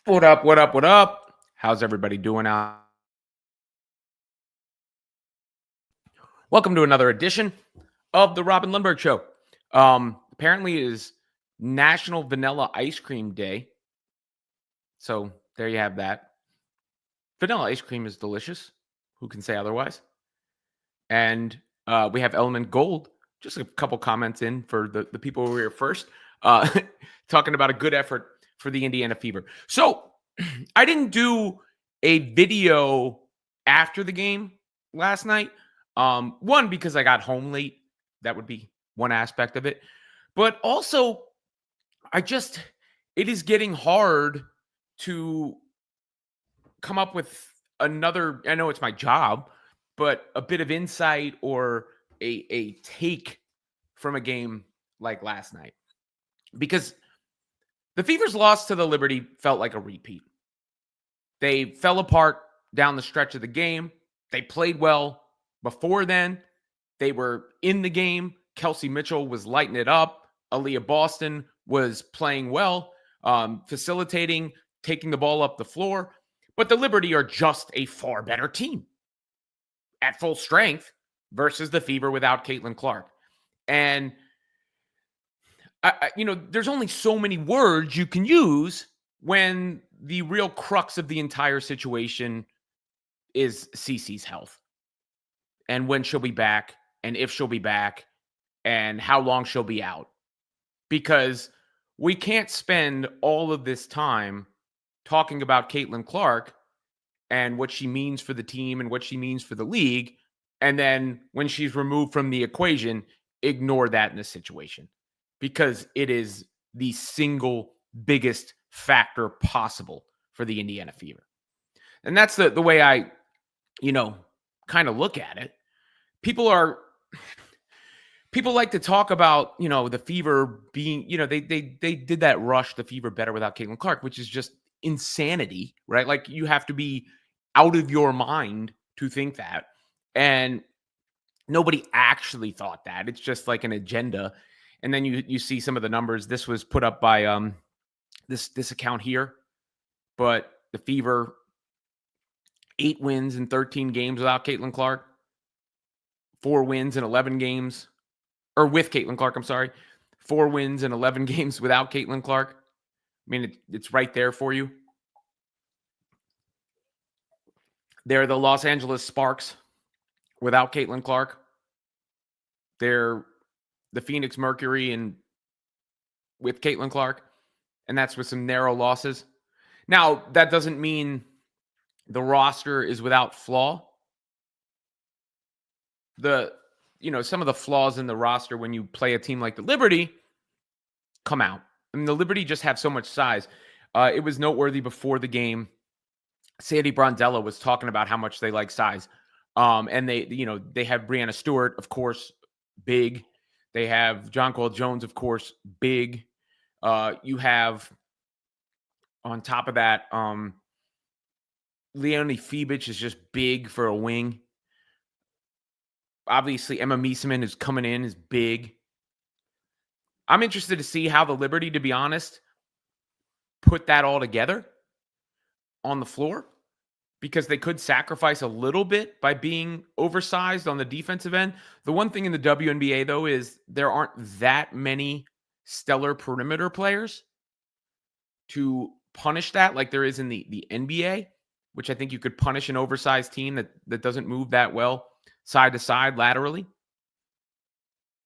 What up? What up? What up? How's everybody doing out? Welcome to another edition of the Robin Lundberg Show. Apparently, it is National Vanilla Ice Cream Day. So there you have that. Vanilla ice cream is delicious. Who can say otherwise? And we have Element Gold. Just a couple comments in for the people who were here first, uh, talking about a good effort for the Indiana Fever. So I didn't do a video after the game last night. One, because I got home late. That would be one aspect of it. But also, it is getting hard to come up with another. I know it's my job, but a bit of insight or a take from a game like last night. Because the Fever's loss to the Liberty felt like a repeat. They fell apart down the stretch of the game. They played well before then. They were in the game. Kelsey Mitchell was lighting it up. Aaliyah Boston was playing well, facilitating, taking the ball up the floor. But the Liberty are just a far better team at full strength versus the Fever without Caitlin Clark. And, there's only so many words you can use when the real crux of the entire situation is Cece's health and when she'll be back and if she'll be back and how long she'll be out. Because we can't spend all of this time talking about Caitlin Clark and what she means for the team and what she means for the league. And then when she's removed from the equation, ignore that in this situation because it is the single biggest factor possible for the Indiana Fever. And that's the way I, kind of look at it. People like to talk about, the Fever being, they did that rush the Fever better without Caitlin Clark, which is just insanity, right? Like you have to be out of your mind to think that. And nobody actually thought that. It's just like an agenda. And then you see some of the numbers. This was put up by this account here. But the Fever, 8 wins in 13 games without Caitlin Clark, 4 wins in 11 games, or with Caitlin Clark, I'm sorry, 4 wins in 11 games without Caitlin Clark. I mean, it's right there for you. They're the Los Angeles Sparks without Caitlin Clark. They're the Phoenix Mercury and with Caitlin Clark, and that's with some narrow losses. Now, that doesn't mean the roster is without flaw. Some of the flaws in the roster when you play a team like the Liberty come out. I mean, the Liberty just have so much size. It was noteworthy before the game. Sandy Brondella was talking about how much they like size. And they have Brianna Stewart, of course, big. They have Jonquel Jones, of course, big. You have on top of that, Leonie Fibich is just big for a wing. Obviously, Emma Mieseman is coming in, is big. I'm interested to see how the Liberty, to be honest, put that all together on the floor because they could sacrifice a little bit by being oversized on the defensive end. The one thing in the WNBA, though, is there aren't that many stellar perimeter players to punish that like there is in the NBA, which I think you could punish an oversized team that doesn't move that well side to side laterally.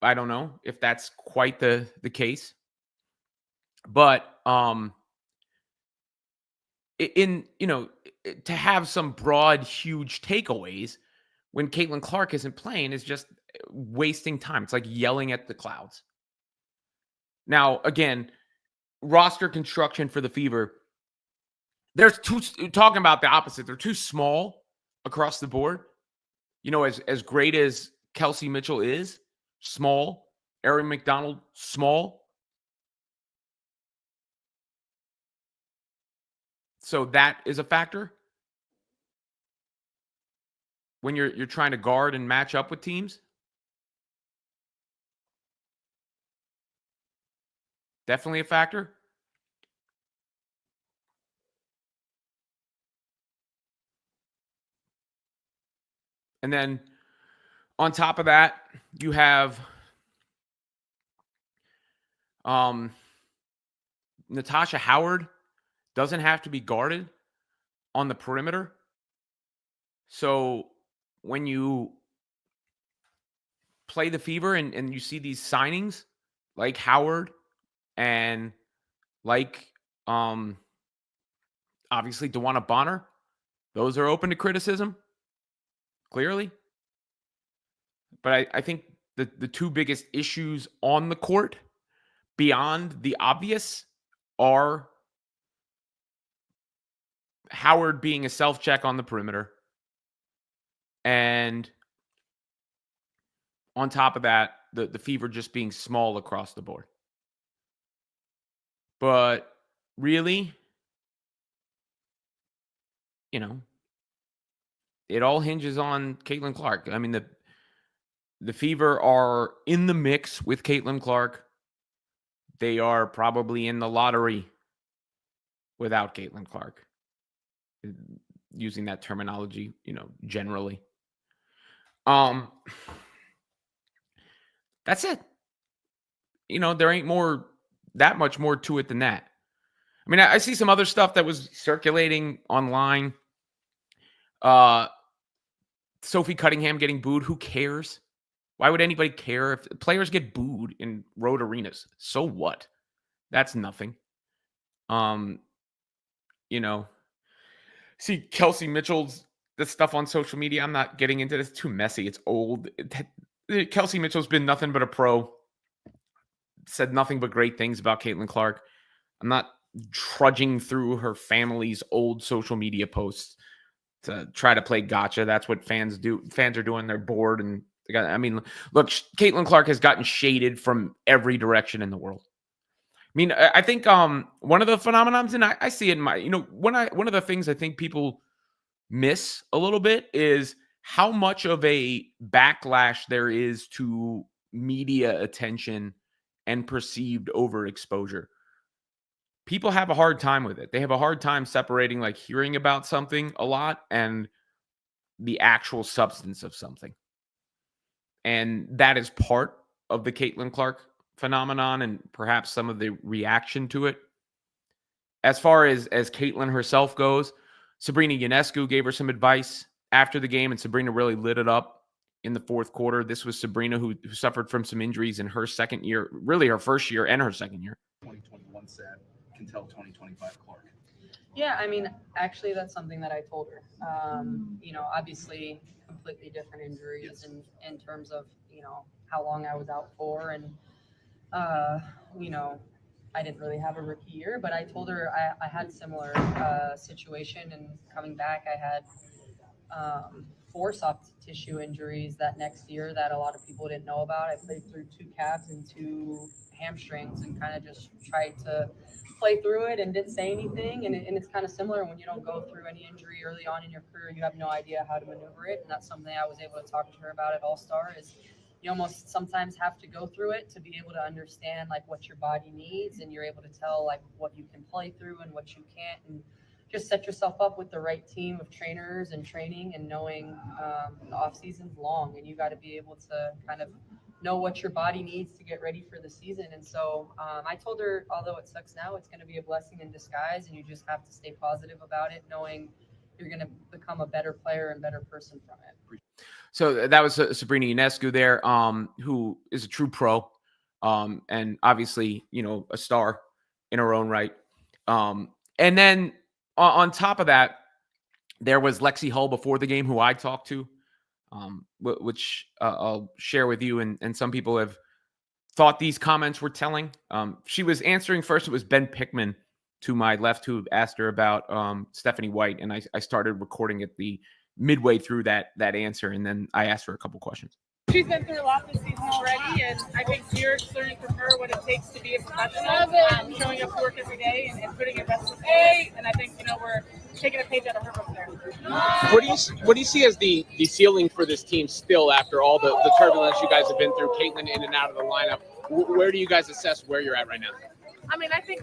I don't know if that's quite the case. But to have some broad, huge takeaways when Caitlin Clark isn't playing is just wasting time. It's like yelling at the clouds. Now, again, roster construction for the Fever, talking about the opposite. They're too small across the board. As great as Kelsey Mitchell is, small. Erin McDonald, small. So that is a factor when you're trying to guard and match up with teams. Definitely a factor. And then on top of that, you have Natasha Howard doesn't have to be guarded on the perimeter. So when you play the Fever and you see these signings like Howard and like obviously DeWanna Bonner, those are open to criticism, clearly. But I think the two biggest issues on the court beyond the obvious are Howard being a self-check on the perimeter. And on top of that, the Fever just being small across the board. But really, you know, it all hinges on Caitlin Clark. I mean, the Fever are in the mix with Caitlin Clark. They are probably in the lottery without Caitlin Clark. Using that terminology, generally. That's it. There ain't that much more to it than that. I mean, I see some other stuff that was circulating online. Sophie Cunningham getting booed. Who cares? Why would anybody care if players get booed in road arenas? So what? That's nothing. See Kelsey Mitchell's the stuff on social media. I'm not getting into this. It's too messy. It's old. Kelsey Mitchell's been nothing but a pro. Said nothing but great things about Caitlin Clark. I'm not trudging through her family's old social media posts to try to play gotcha. That's what fans do. Fans are doing. They're bored. And look, Caitlin Clark has gotten shaded from every direction in the world. I mean, I think one of the phenomenons, and I see it in my, one of the things I think people miss a little bit is how much of a backlash there is to media attention and perceived overexposure. People have a hard time with it. They have a hard time separating like hearing about something a lot and the actual substance of something. And that is part of the Caitlin Clark phenomenon and perhaps some of the reaction to it. As far as Caitlin herself goes, Sabrina Ionescu gave her some advice after the game, and Sabrina really lit it up in the fourth quarter. This was Sabrina who suffered from some injuries in her second year, really her first year and her second year. 2021 said, can tell 2025 Clark. Yeah, I mean, actually, that's something that I told her. Obviously, completely different injuries in terms of, how long I was out for. And, I didn't really have a rookie year, but I told her I had similar situation. And coming back, I had 4 soft tissue injuries that next year that a lot of people didn't know about. I played through 2 calves and 2 hamstrings and kind of just tried to play through it and didn't say anything. And it's kind of similar when you don't go through any injury early on in your career, you have no idea how to maneuver it. And that's something I was able to talk to her about at All-Star is you almost sometimes have to go through it to be able to understand like what your body needs, and you're able to tell like what you can play through and what you can't, and just set yourself up with the right team of trainers and training and knowing the off season's long, and you got to be able to kind of know what your body needs to get ready for the season. And so I told her, although it sucks now, it's going to be a blessing in disguise, and you just have to stay positive about it, knowing you're going to become a better player and better person from it. So that was Sabrina Ionescu there, who is a true pro, and obviously, a star in her own right. And then on top of that, there was Lexi Hull before the game, who I talked to, which I'll share with you. And some people have thought these comments were telling. She was answering first. It was Ben Pickman to my left who asked her about Stephanie White. And I started recording at the midway through that answer. And then I asked her a couple questions. She's been through a lot this season already, and I think you're learning from her what it takes to be a professional, showing up to work every day and putting your best foot forward. And I think we're taking a page out of her book there. What do you see as the ceiling for this team still after all the turbulence you guys have been through, Caitlin in and out of the lineup? Where do you guys assess where you're at right now? I mean, I think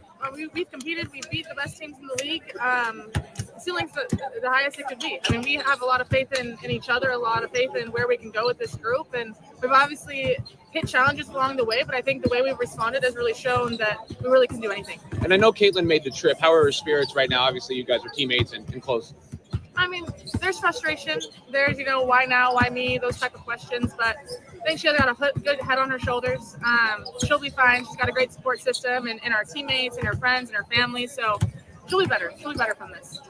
we've competed. We've beat the best teams in the league. The ceiling's the highest it could be. I mean, we have a lot of faith in each other, a lot of faith in where we can go with this group. And we've obviously hit challenges along the way, but I think the way we've responded has really shown that we really can do anything. And I know Caitlin made the trip. How are her spirits right now? Obviously, you guys are teammates and close. I mean, there's frustration. There's, why now, why me, those type of questions. But I think she's got a good head on her shoulders. She'll be fine. She's got a great support system and our teammates and her friends and her family. So she'll be better. She'll be better from this.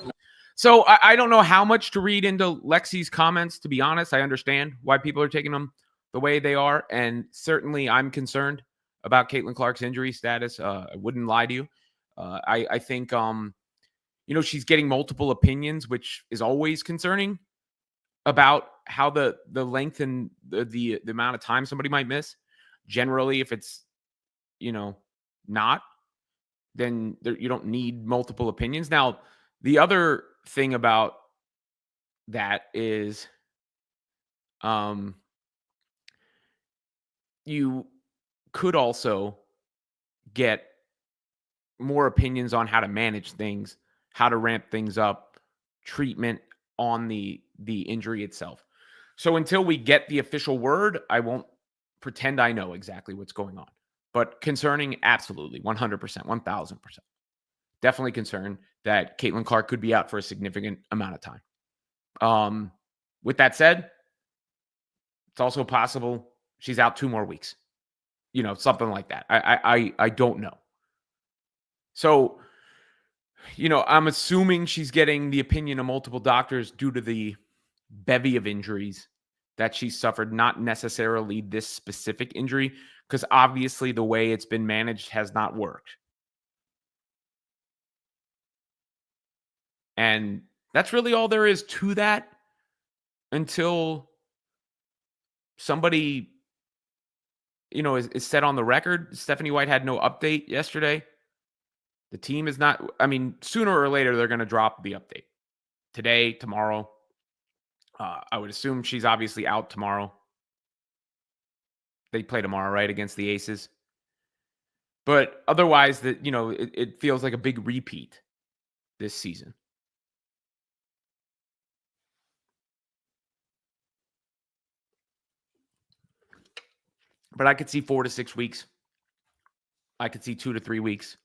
So I don't know how much to read into Lexi's comments, to be honest. I understand why people are taking them the way they are. And certainly I'm concerned about Caitlin Clark's injury status. I wouldn't lie to you. I think she's getting multiple opinions, which is always concerning about how the length and the amount of time somebody might miss. Generally, if it's, not, then you don't need multiple opinions. Now, the other thing about that is you could also get more opinions on how to manage things, how to ramp things up, treatment on the injury itself. So until we get the official word, I won't pretend I know exactly what's going on. But concerning, absolutely, 100%, 1,000%. Definitely concerned that Caitlin Clark could be out for a significant amount of time. With that said, it's also possible she's out 2 more weeks. Something like that. I don't know. So, I'm assuming she's getting the opinion of multiple doctors due to the bevy of injuries that she suffered, not necessarily this specific injury, because obviously the way it's been managed has not worked. And that's really all there is to that until somebody, is set on the record. Stephanie White had no update yesterday. The team is not, sooner or later, they're going to drop the update. Today, tomorrow. I would assume she's obviously out tomorrow. They play tomorrow, right, against the Aces. But otherwise, it feels like a big repeat this season. But I could see 4 to 6 weeks. I could see 2 to 3 weeks.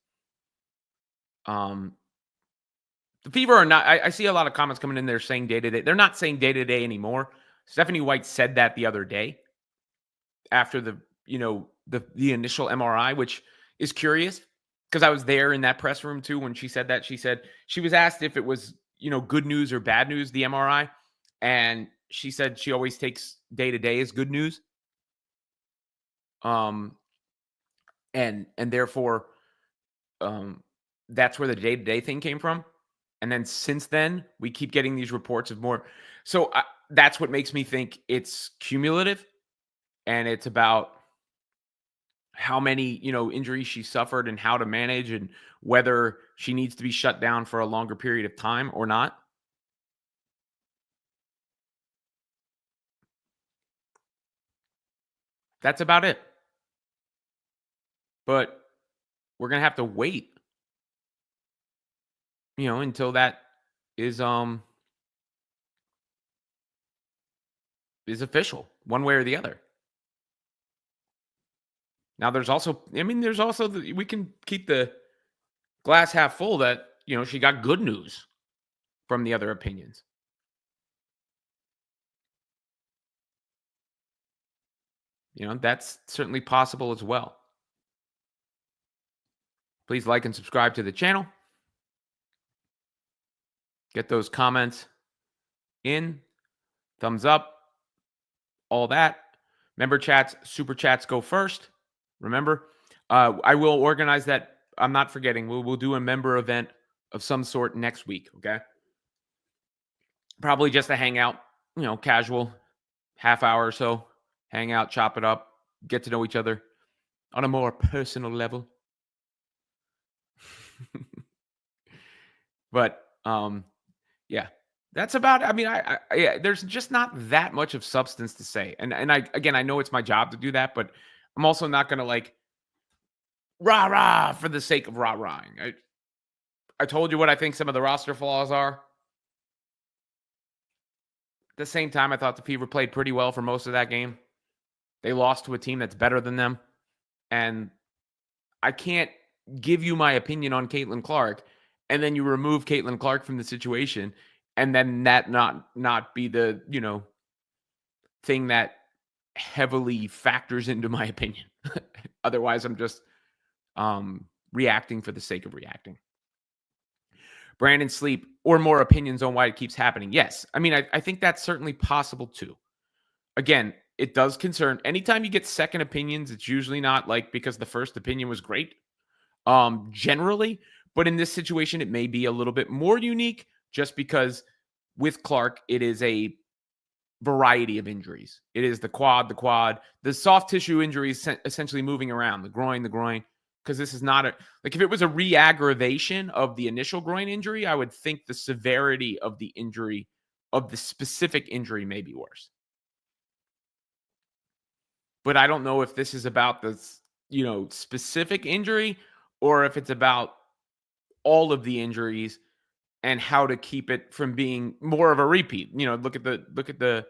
The Fever are not. I see a lot of comments coming in there saying day to day. They're not saying day to day anymore. Stephanie White said that the other day after the initial MRI, which is curious because I was there in that press room too when she said that. She said she was asked if it was good news or bad news, the MRI, and she said she always takes day to day as good news. And therefore, that's where the day to day thing came from. And then since then, we keep getting these reports of more. So that's what makes me think it's cumulative. And it's about how many, injuries she suffered and how to manage and whether she needs to be shut down for a longer period of time or not. That's about it. But we're going to have to wait, until that is official one way or the other. Now there's also we can keep the glass half full that, she got good news from the other opinions. That's certainly possible as well. Please like and subscribe to the channel. Get those comments in. Thumbs up. All that. Member chats, super chats go first. Remember, I will organize that. I'm not forgetting. We'll do a member event of some sort next week, okay? Probably just a hangout, casual, half hour or so. Hang out, chop it up, get to know each other on a more personal level. But, yeah, that's about it. There's just not that much of substance to say. And I know it's my job to do that, but I'm also not going to rah-rah for the sake of rah-rahing. I told you what I think some of the roster flaws are. At the same time, I thought the Fever played pretty well for most of that game. They lost to a team that's better than them. And I can't give you my opinion on Caitlin Clark, and then you remove Caitlin Clark from the situation, and then that not be the, thing that heavily factors into my opinion. Otherwise, I'm just reacting for the sake of reacting. Brandon Sleep, or more opinions on why it keeps happening. Yes. I mean, I think that's certainly possible too. Again, it does concern. Anytime you get second opinions, it's usually not like because the first opinion was great, generally. But in this situation, it may be a little bit more unique just because with Clark, it is a variety of injuries. It is the quad, the soft tissue injuries essentially moving around, the groin, because this is not if it was a re-aggravation of the initial groin injury, I would think the severity of the injury, of the specific injury, may be worse. But I don't know if this is about the, specific injury or if it's about all of the injuries and how to keep it from being more of a repeat. Look at the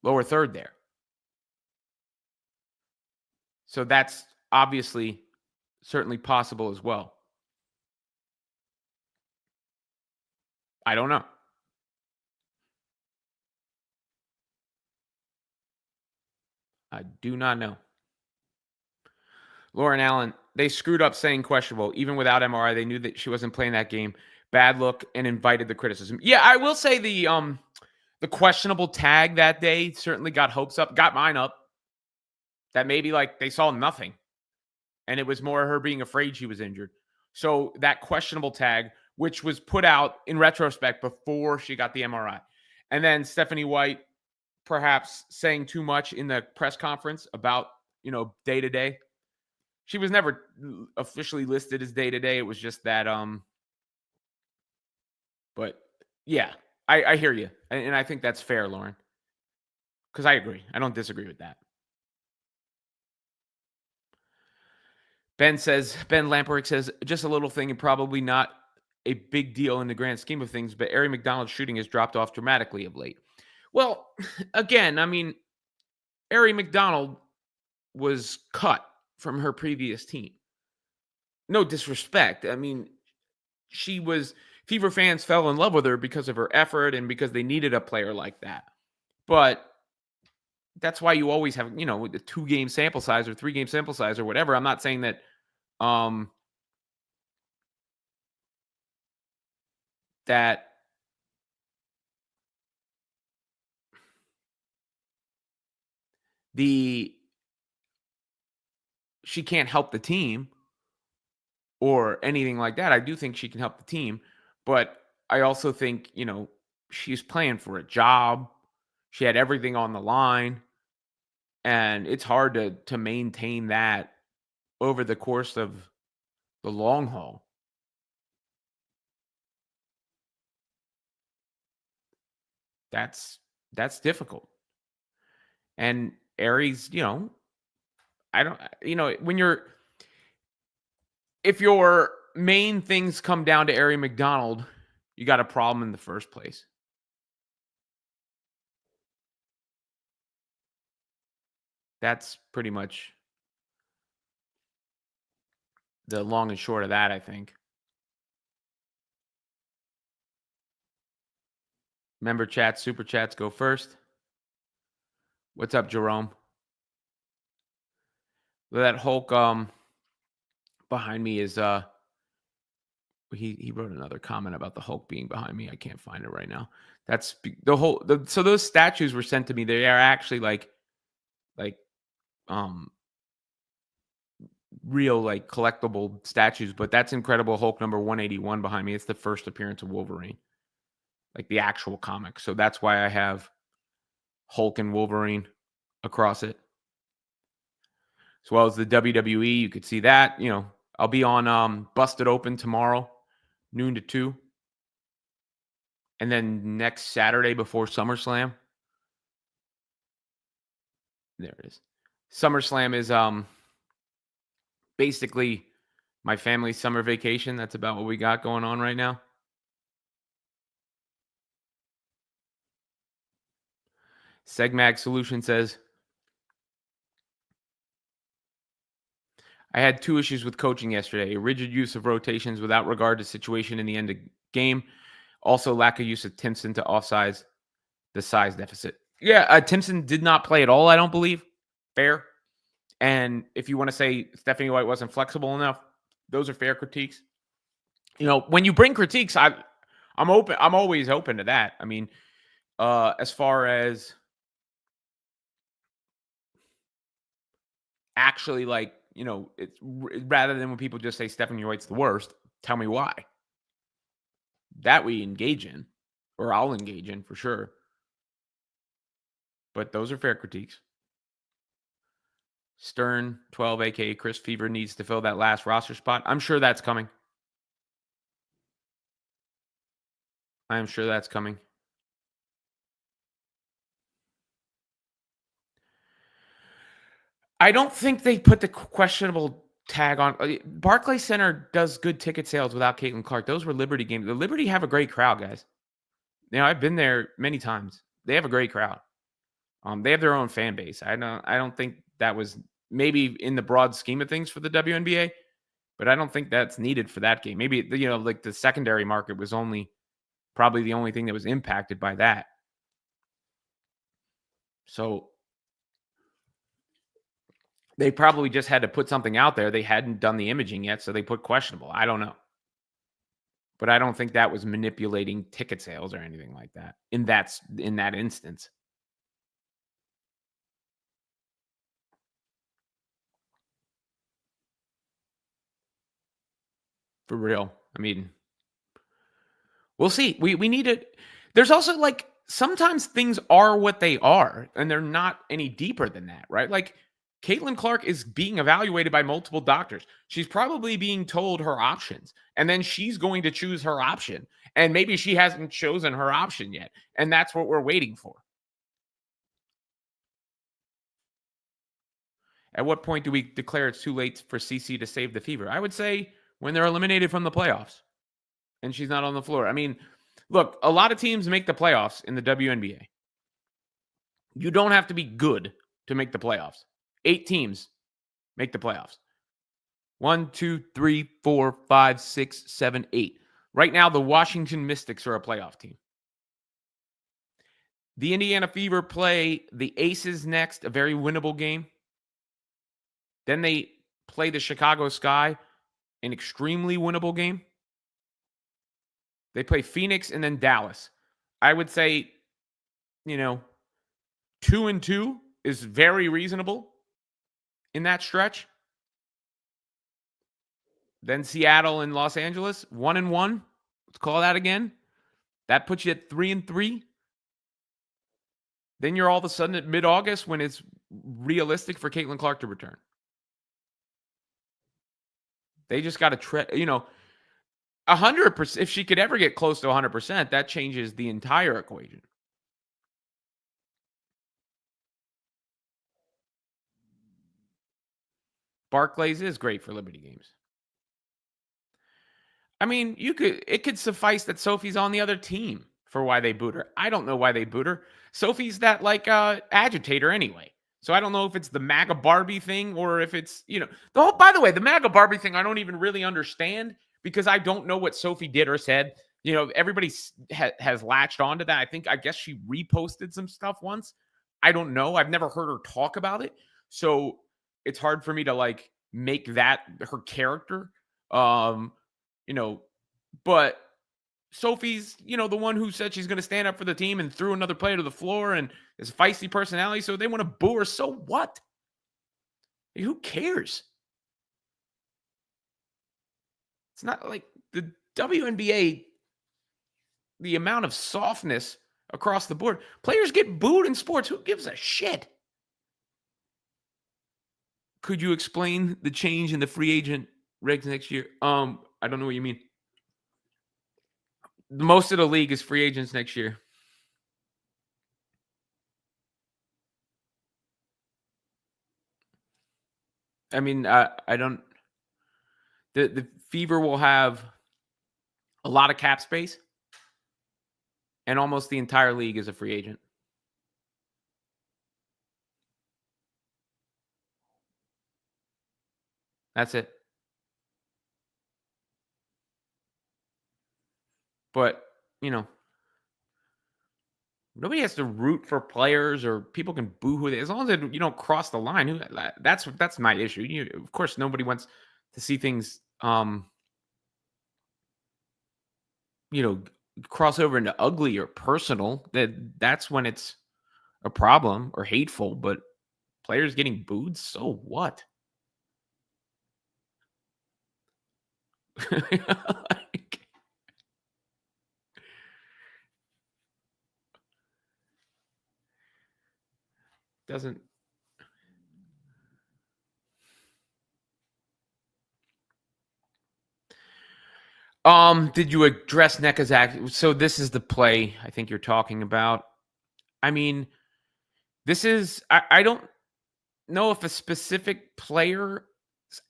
lower third there. So that's obviously certainly possible as well. I don't know. I do not know. Lauren Allen, they screwed up saying questionable. Even without MRI, they knew that she wasn't playing that game. Bad look and invited the criticism. Yeah, I will say the questionable tag that day certainly got hopes up, got mine up. That maybe they saw nothing. And it was more her being afraid she was injured. So that questionable tag, which was put out in retrospect before she got the MRI. And then Stephanie White perhaps saying too much in the press conference about, day-to-day. She was never officially listed as day-to-day. It was just that, but yeah, I hear you. And I think that's fair, Lauren. Because I agree. I don't disagree with that. Ben Lamperick says, just a little thing and probably not a big deal in the grand scheme of things, but Aari McDonald's shooting has dropped off dramatically of late. Well, again, I mean, Aari McDonald was cut from her previous team. No disrespect. I mean, Fever fans fell in love with her because of her effort and because they needed a player like that. But that's why you always have, the 2-game sample size or 3-game sample size or whatever. I'm not saying that that she can't help the team or anything like that. I do think she can help the team, but I also think, she's playing for a job. She had everything on the line, and it's hard to maintain that over the course of the long haul. That's difficult. And Aries, I don't, if your main things come down to Aari McDonald, you got a problem in the first place. That's pretty much the long and short of that, I think. Member chats, super chats go first. What's up, Jerome? That Hulk behind me is he wrote another comment about the Hulk being behind me. I can't find it right now. That's so those statues were sent to me. They are actually like real collectible statues, but that's Incredible Hulk number 181 behind me. It's the first appearance of Wolverine, the actual comic. So that's why I have Hulk and Wolverine across it, as well as the WWE. You could see that. I'll be on Busted Open tomorrow, noon to 2. And then next Saturday before SummerSlam, There it is. SummerSlam is basically my family's summer vacation. That's about what we got going on right now. Segmag Solution says, I had 2 issues with coaching yesterday. A rigid use of rotations without regard to situation in the end of game. Also, lack of use of Timpson to offsize the size deficit. Yeah, Timpson did not play at all, I don't believe. Fair. And if you want to say Stephanie White wasn't flexible enough, those are fair critiques. You know, when you bring critiques, I'm open. I'm always open to that. I mean, as far as actually, like, you know, it's rather than when people just say Stephanie White's the worst, tell me why. That we engage in, or I'll engage in for sure. But those are fair critiques. Stern, 12, aka Chris Fever, needs to fill that last roster spot. I'm sure that's coming. I am sure that's coming. I don't think they put the questionable tag on. Barclays Center does good ticket sales without Caitlin Clark. Those were Liberty games. The Liberty have a great crowd, guys. You know, I've been there many times. They have a great crowd. They have their own fan base. I don't think that was maybe in the broad scheme of things for the WNBA, but I don't think that's needed for that game. Maybe, you know, like the secondary market was probably the only thing that was impacted by that. So they probably just had to put something out there. They hadn't done the imaging yet, so they put questionable. I don't know. But I don't think that was manipulating ticket sales or anything like that in that instance. For real. I mean, we'll see. We need it. There's also, like, sometimes things are what they are, and they're not any deeper than that, right? Like, Caitlin Clark is being evaluated by multiple doctors. She's probably being told her options, and then she's going to choose her option. And maybe she hasn't chosen her option yet, and that's what we're waiting for. At what point do we declare it's too late for CC to save the Fever? I would say when they're eliminated from the playoffs and she's not on the floor. I mean, look, a lot of teams make the playoffs in the WNBA. You don't have to be good to make the playoffs. 8 teams make the playoffs. 1, 2, 3, 4, 5, 6, 7, 8. Right now, the Washington Mystics are a playoff team. The Indiana Fever play the Aces next, a very winnable game. Then they play the Chicago Sky, an extremely winnable game. They play Phoenix and then Dallas. I would say, 2-2 is very reasonable in that stretch. Then Seattle and Los Angeles, 1-1. Let's call that again. That puts you at 3-3. Then you're all of a sudden at mid-August when it's realistic for Caitlin Clark to return. They just got to 100%. If she could ever get close to 100%, that changes the entire equation. Barclays is great for Liberty games. I mean, it could suffice that Sophie's on the other team for why they boot her. I don't know why they boot her. Sophie's that agitator anyway. So I don't know if it's the MAGA Barbie thing or if it's, by the way, the MAGA Barbie thing, I don't even really understand because I don't know what Sophie did or said. Everybody has latched onto that. I guess she reposted some stuff once. I don't know. I've never heard her talk about it. So it's hard for me to make that her character. But Sophie's, the one who said she's going to stand up for the team and threw another player to the floor and is a feisty personality. So they want to boo her. So what? Who cares? It's not like the WNBA, the amount of softness across the board. Players get booed in sports. Who gives a shit? Could you explain the change in the free agent regs next year? I don't know what you mean. Most of the league is free agents next year. I mean, I don't. The Fever will have a lot of cap space, and almost the entire league is a free agent. That's it. But, nobody has to root for players or people can boo who they as long as you don't cross the line. That's my issue. Of course, nobody wants to see things cross over into ugly or personal. That's when it's a problem or hateful, but players getting booed, so what? Like, doesn't did you address NECA's act? So this is the play I think you're talking about. I mean, this is I don't know if a specific player's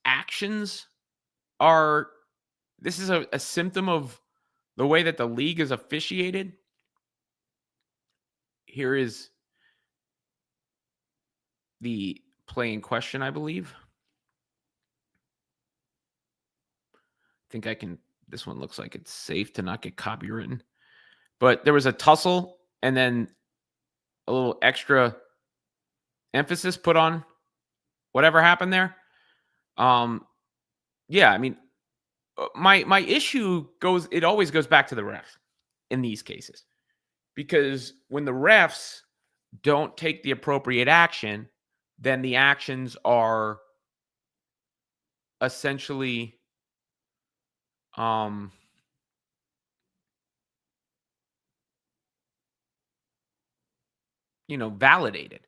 actions are this is a symptom of the way that the league is officiated. Here is the play in question, I believe. I think I can. This one looks like it's safe to not get copywritten. But there was a tussle and then a little extra emphasis put on whatever happened there. Yeah, I mean, my issue always goes back to the refs in these cases. Because when the refs don't take the appropriate action, then the actions are essentially validated.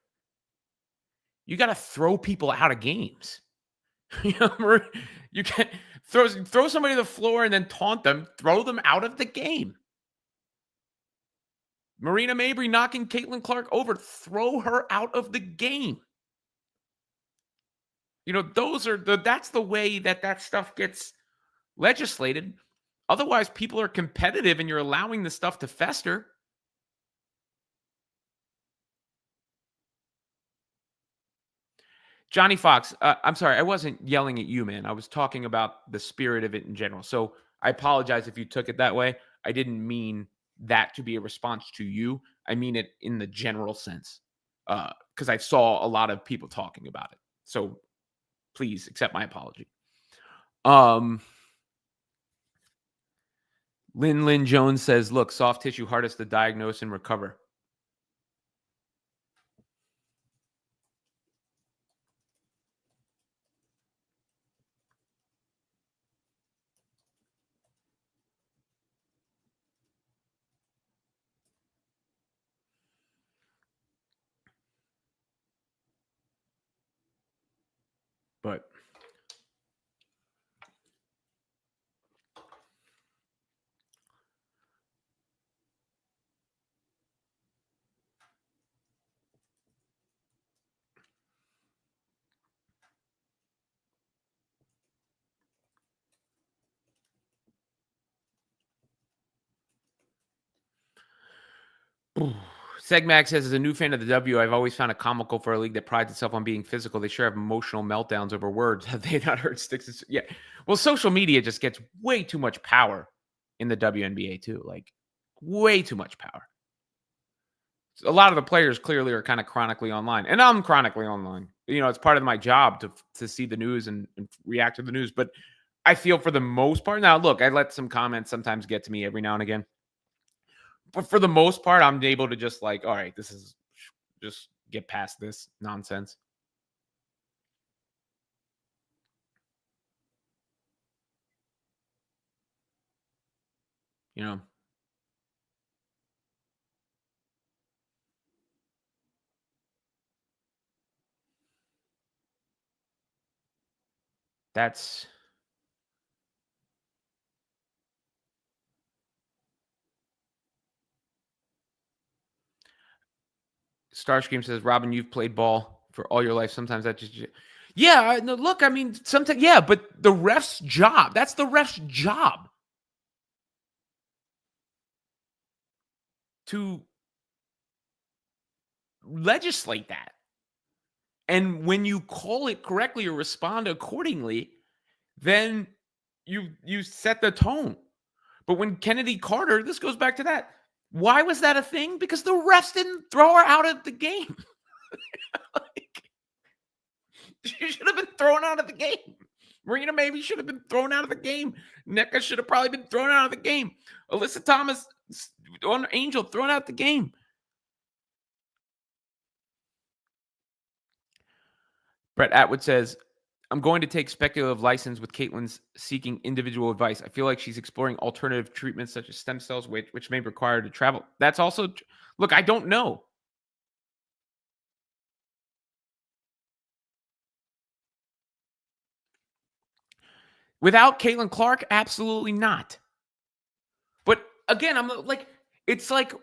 You got to throw people out of games. You can't throw somebody to the floor and then taunt them, throw them out of the game. Marina Mabry knocking Caitlin Clark over, throw her out of the game. That's the way that stuff gets legislated. Otherwise, people are competitive and you're allowing the stuff to fester. Johnny Fox, I'm sorry, I wasn't yelling at you, man. I was talking about the spirit of it in general. So I apologize if you took it that way. I didn't mean that to be a response to you. I mean it in the general sense because I saw a lot of people talking about it. So please accept my apology. Lynn Jones says, look, soft tissue, hardest to diagnose and recover. But Segmax says, as a new fan of the W, I've always found it comical for a league that prides itself on being physical. They sure have emotional meltdowns over words. Have they not heard sticks? Yeah. Well, social media just gets way too much power in the WNBA too. Like, way too much power. A lot of the players clearly are kind of chronically online. And I'm chronically online. It's part of my job to see the news and react to the news. But I feel for the most part, now look, I let some comments sometimes get to me every now and again. But for the most part, I'm able to just all right, this is just get past this nonsense. That's Starscream says, Robin, you've played ball for all your life. Sometimes that just Yeah, no, look, I mean, sometimes, yeah, but the ref's job, that's the ref's job to legislate that. And when you call it correctly or respond accordingly, then you set the tone. But when Kennedy Carter, this goes back to that. Why was that a thing? Because the refs didn't throw her out of the game. Like, she should have been thrown out of the game. Marina maybe should have been thrown out of the game. NECA should have probably been thrown out of the game. Alyssa Thomas on Angel thrown out the game. Brett Atwood says, I'm going to take speculative license with Caitlin's seeking individual advice. I feel like she's exploring alternative treatments such as stem cells, which may require her to travel. That's also, look, I don't know. Without Caitlin Clark, absolutely not. But again, I'm like, it's like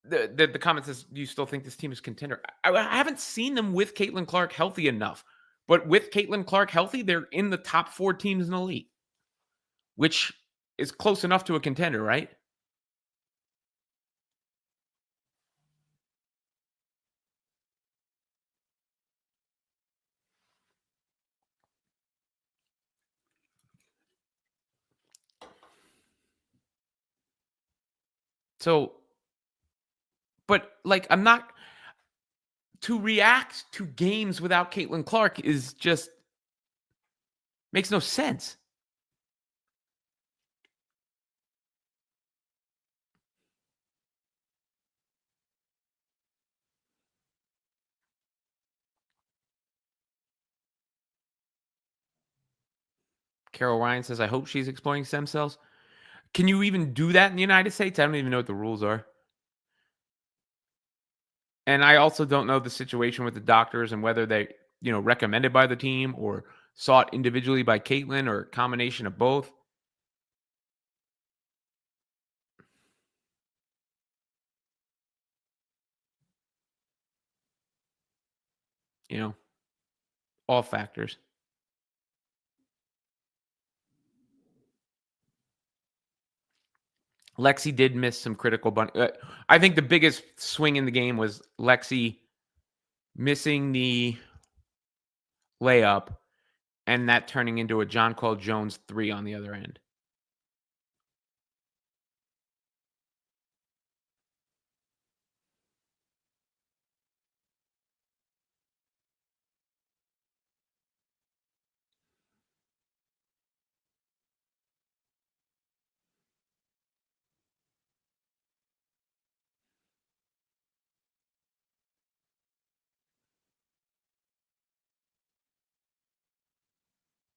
the comment says, do you still think this team is contender? I haven't seen them with Caitlin Clark healthy enough. But with Caitlin Clark healthy, they're in the top 4 teams in the league, which is close enough to a contender, right? So, but like, I'm not to react to games without Caitlin Clark is just makes no sense. Carol Ryan says, I hope she's exploring stem cells. Can you even do that in the United States? I don't even know what the rules are. And I also don't know the situation with the doctors and whether they, recommended by the team or sought individually by Caitlin or a combination of both. All factors. Lexi did miss some critical bunny. I think the biggest swing in the game was Lexi missing the layup and that turning into a John Cole Jones 3 on the other end.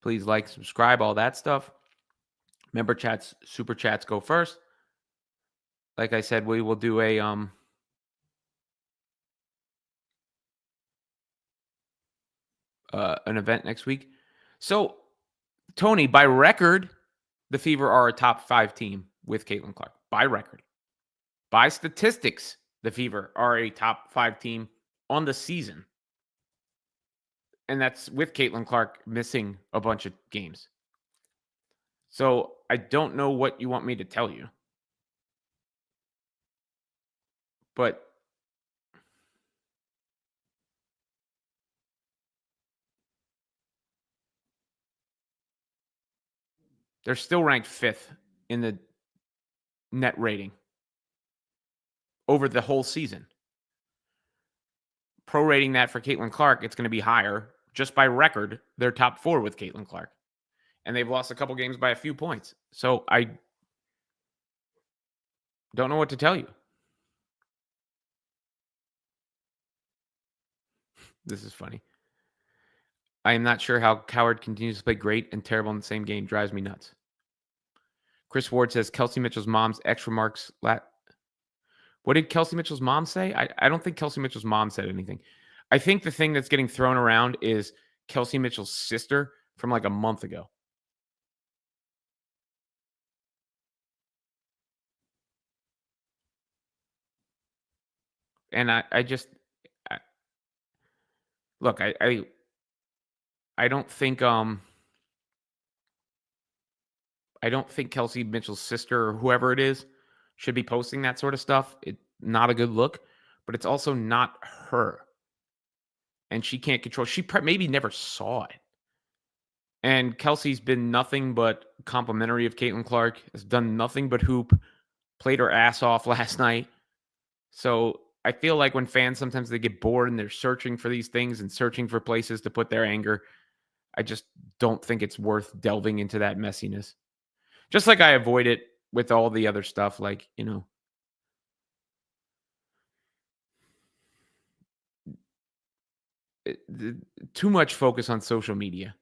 Please like, subscribe, all that stuff. Member chats, super chats go first. Like I said, we will do an event next week. So, Tony, by record, the Fever are a top 5 team with Caitlin Clark. By record. By statistics, the Fever are a top 5 team on the season. And that's with Caitlin Clark missing a bunch of games. So I don't know what you want me to tell you. But they're still ranked 5th in the net rating over the whole season. Prorating that for Caitlin Clark, it's going to be higher. Just by record, they're top 4 with Caitlin Clark. And they've lost a couple games by a few points. So I don't know what to tell you. This is funny. I am not sure how Coward continues to play great and terrible in the same game. Drives me nuts. Chris Ward says Kelsey Mitchell's mom's extra marks. What did Kelsey Mitchell's mom say? I don't think Kelsey Mitchell's mom said anything. I think the thing that's getting thrown around is Kelsey Mitchell's sister from like a month ago. And look, I don't think Kelsey Mitchell's sister or whoever it is should be posting that sort of stuff. It's not a good look, but it's also not her. And she can't control. She maybe never saw it. And Kelsey's been nothing but complimentary of Caitlin Clark, has done nothing but hoop, played her ass off last night. So I feel like when fans sometimes they get bored and they're searching for these things and searching for places to put their anger, I just don't think it's worth delving into that messiness. Just like I avoid it with all the other stuff, like, too much focus on social media.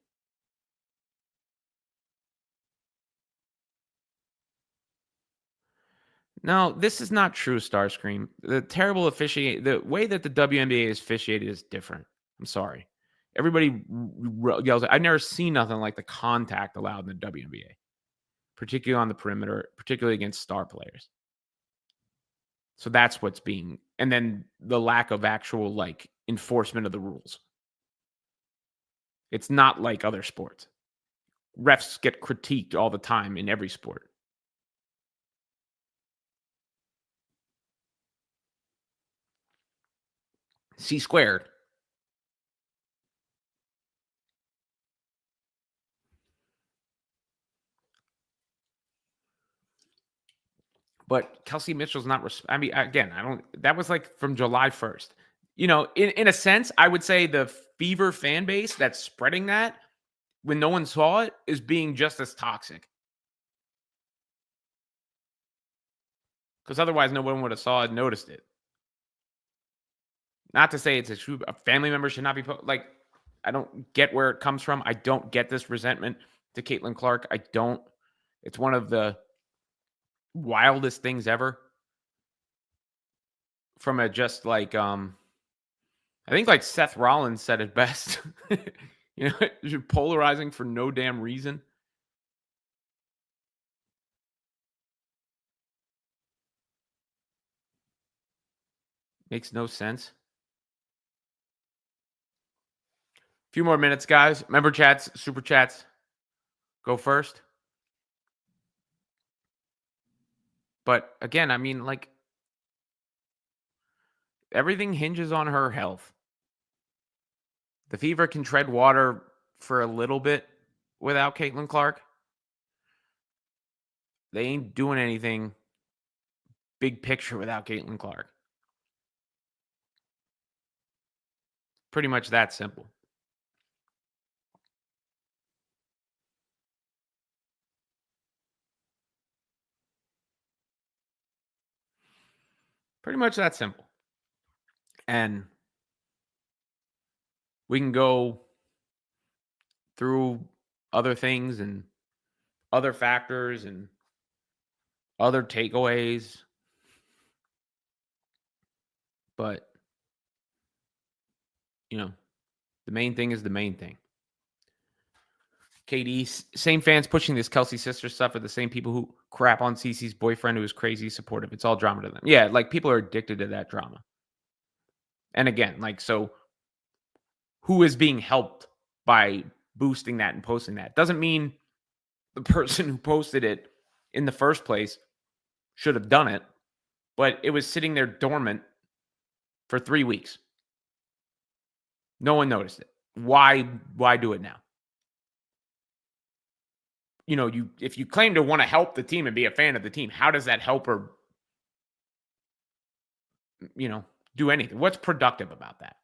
No, this is not true, Starscream. The terrible officiating, the way that the WNBA is officiated is different. I'm sorry. Everybody yells. I've never seen nothing like the contact allowed in the WNBA, particularly on the perimeter, particularly against star players. So that's what's being, and then the lack of actual like enforcement of the rules. It's not like other sports. Refs get critiqued all the time in every sport. C squared. But Kelsey Mitchell's not. I mean, again, I don't. That was like from July 1st. In a sense, I would say the Fever fan base that's spreading that when no one saw it is being just as toxic. Because otherwise, no one would have saw it and noticed it. Not to say it's a family member should not be like. I don't get where it comes from. I don't get this resentment to Caitlin Clark. I don't. It's one of the wildest things ever. From a just like I think like Seth Rollins said it best. You're polarizing for no damn reason. Makes no sense. A few more minutes, guys. Member chats, super chats. Go first. But again, I mean, like, everything hinges on her health. The Fever can tread water for a little bit without Caitlin Clark. They ain't doing anything big picture without Caitlin Clark. Pretty much that simple. Pretty much that simple. And we can go through other things and other factors and other takeaways. But, the main thing is the main thing. KD, same fans pushing this Kelsey sister stuff are the same people who crap on Cece's boyfriend who is crazy supportive. It's all drama to them. Yeah, like people are addicted to that drama. And again, like, so who is being helped by boosting that and posting that? Doesn't mean the person who posted it in the first place should have done it, but it was sitting there dormant for 3 weeks. No one noticed it. Why do it now? If you claim to want to help the team and be a fan of the team, how does that help or, do anything? What's productive about that?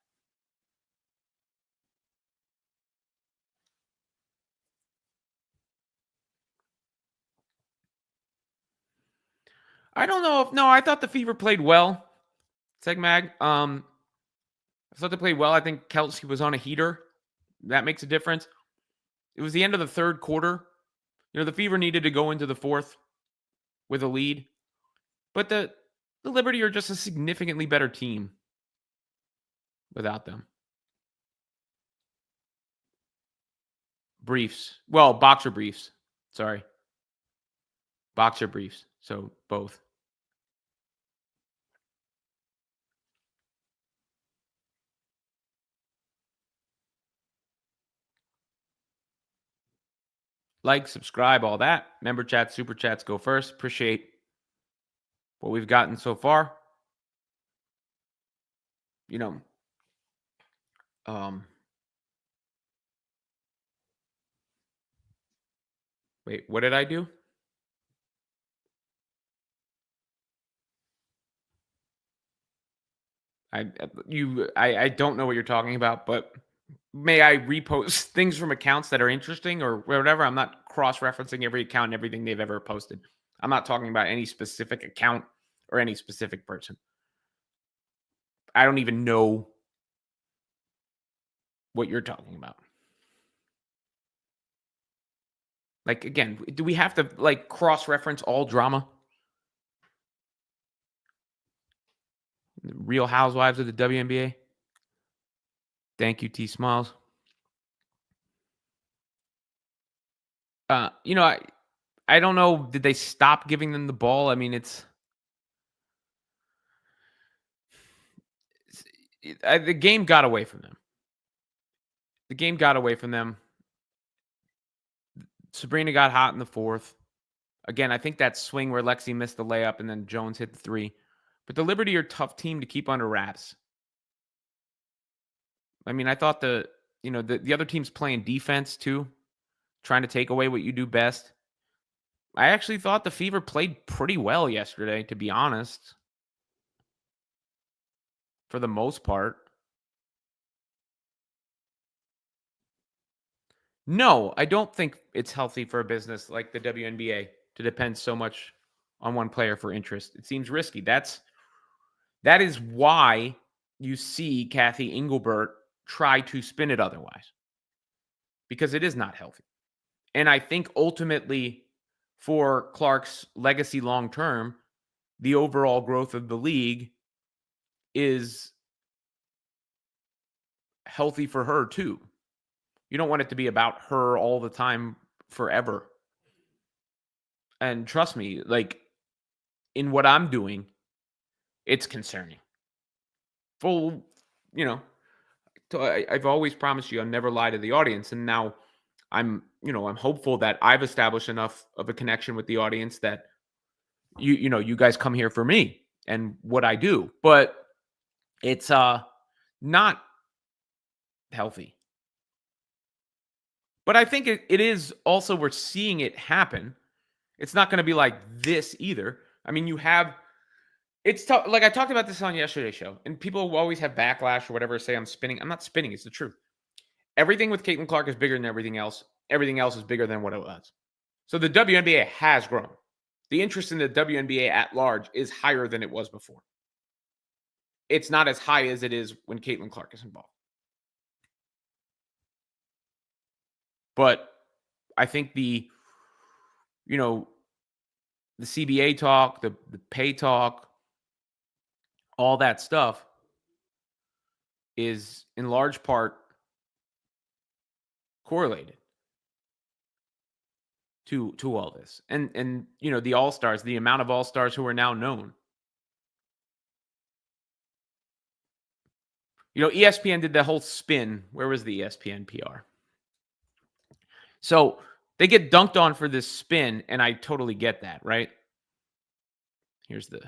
I don't know I thought the Fever played well. Segmag. I thought they played well. I think Kelsey was on a heater. That makes a difference. It was the end of the third quarter. The Fever needed to go into the fourth with a lead. But the Liberty are just a significantly better team without them. Briefs. Well, boxer briefs. Sorry. Boxer briefs. So both. Like, subscribe, all that. Member chats, super chats go first. Appreciate what we've gotten so far. You know, wait, what did I do? I don't know what you're talking about, but may I repost things from accounts that are interesting or whatever? I'm not cross-referencing every account and everything they've ever posted. I'm not talking about any specific account or any specific person. I don't even know what you're talking about. Like, again, do we have to like cross-reference all drama? The Real Housewives of the WNBA. Thank you, T Smiles. You know, I don't know. Did they stop giving them the ball? I mean, the game got away from them. The game got away from them. Sabrina got hot in the fourth. Again, I think that swing where Lexi missed the layup and then Jones hit the three. But the Liberty are a tough team to keep under wraps. I mean, I thought the other team's playing defense too, trying to take away what you do best. I actually thought the Fever played pretty well yesterday, to be honest. For the most part. No, I don't think it's healthy for a business like the WNBA to depend so much on one player for interest. It seems risky. That is why you see Kathy Engelbert try to spin it otherwise. Because it is not healthy. And I think ultimately for Clark's legacy long term, the overall growth of the league is healthy for her too. You don't want it to be about her all the time forever. And trust me, like in what I'm doing, it's concerning. Full, I've always promised you I'll never lie to the audience. And now I'm hopeful that I've established enough of a connection with the audience that you guys come here for me and what I do. But it's not healthy. But I think it is also, we're seeing it happen. It's not going to be like this either. I mean, it's tough. Like I talked about this on yesterday's show, and people will always have backlash or whatever, say I'm spinning. I'm not spinning. It's the truth. Everything with Caitlin Clark is bigger than everything else. Everything else is bigger than what it was. So the WNBA has grown. The interest in the WNBA at large is higher than it was before. It's not as high as it is when Caitlin Clark is involved. But I think the CBA talk, the pay talk, all that stuff is in large part correlated to all this. And the All-Stars, the amount of All-Stars who are now known. ESPN did the whole spin. Where was the ESPN PR? So they get dunked on for this spin, and I totally get that, right? Here's the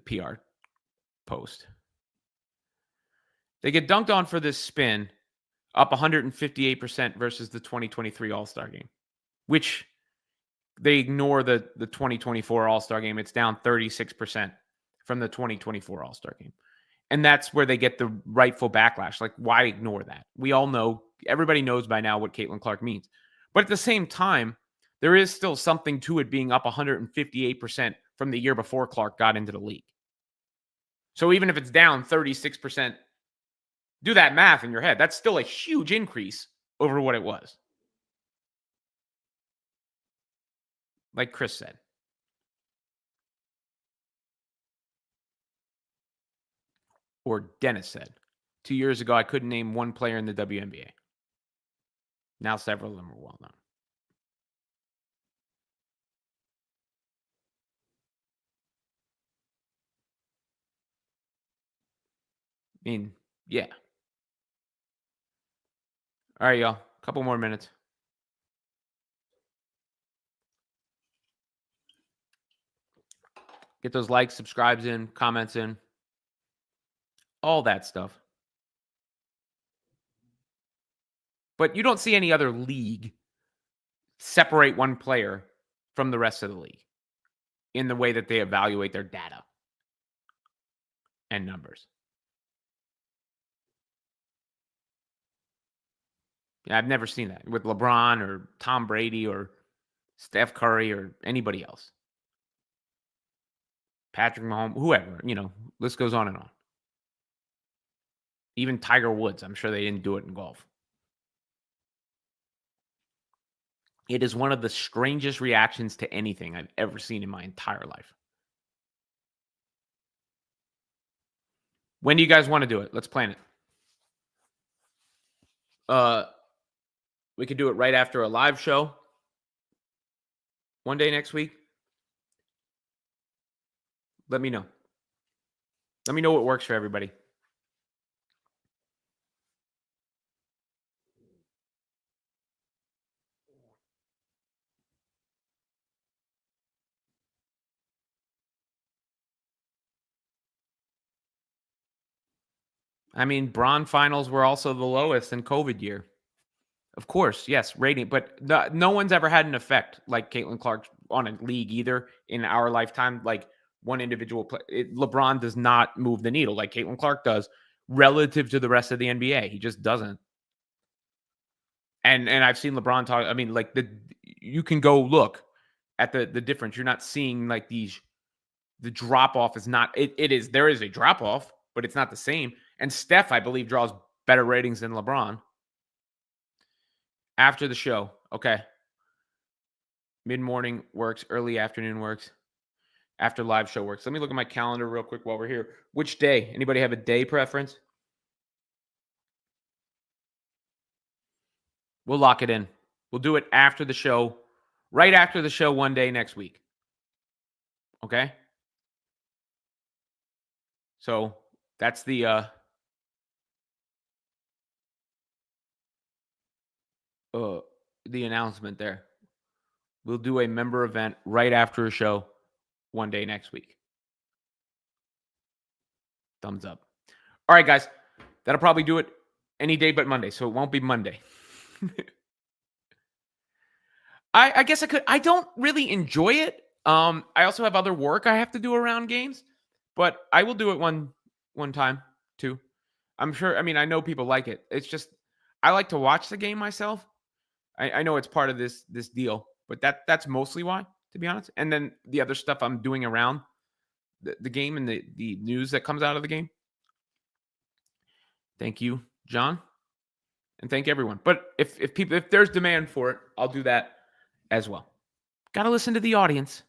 PR post. They get dunked on for this spin, up 158% versus the 2023 All-Star game, which they ignore the 2024 All-Star game. It's down 36% from the 2024 All-Star game. And that's where they get the rightful backlash. Like, why ignore that? We all know, everybody knows by now what Caitlin Clark means. But at the same time, there is still something to it being up 158% from the year before Clark got into the league. So even if it's down 36%, do that math in your head. That's still a huge increase over what it was. Like Chris said. Or Dennis said. 2 years ago, I couldn't name one player in the WNBA. Now several of them are well known. I mean, yeah. All right, y'all. Couple more minutes. Get those likes, subscribes in, comments in. All that stuff. But you don't see any other league separate one player from the rest of the league in the way that they evaluate their data and numbers. Yeah, I've never seen that with LeBron or Tom Brady or Steph Curry or anybody else. Patrick Mahomes, whoever, list goes on and on. Even Tiger Woods, I'm sure they didn't do it in golf. It is one of the strangest reactions to anything I've ever seen in my entire life. When do you guys want to do it? Let's plan it. We could do it right after a live show. One day next week. Let me know. Let me know what works for everybody. I mean, Braun finals were also the lowest in COVID year. Of course, yes, rating, but no one's ever had an effect like Caitlin Clark on a league either in our lifetime. Like one individual LeBron does not move the needle like Caitlin Clark does relative to the rest of the NBA. He just doesn't. And I've seen LeBron talk. I mean, like you can go look at the difference. You're not seeing like the drop off is not. There is a drop off, but it's not the same. And Steph, I believe, draws better ratings than LeBron. After the show, okay. Mid-morning works. Early afternoon works. After live show works. Let me look at my calendar real quick while we're here. Which day? Anybody have a day preference? We'll lock it in. We'll do it after the show. Right after the show one day next week. Okay? So that's the announcement there. We'll do a member event right after a show one day next week. Thumbs up. All right, guys. That'll probably do it any day but Monday, so it won't be Monday. I guess I could. I don't really enjoy it. I also have other work I have to do around games, but I will do it one time too. I'm sure. I mean, I know people like it. It's just I like to watch the game myself. I know it's part of this deal, but that's mostly why, to be honest. And then the other stuff I'm doing around the game and the news that comes out of the game. Thank you, John, and thank everyone. But if there's demand for it, I'll do that as well. Got to listen to the audience.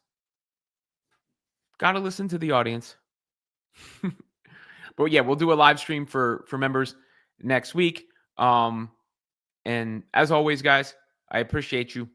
But yeah, we'll do a live stream for members next week. And as always, guys, I appreciate you.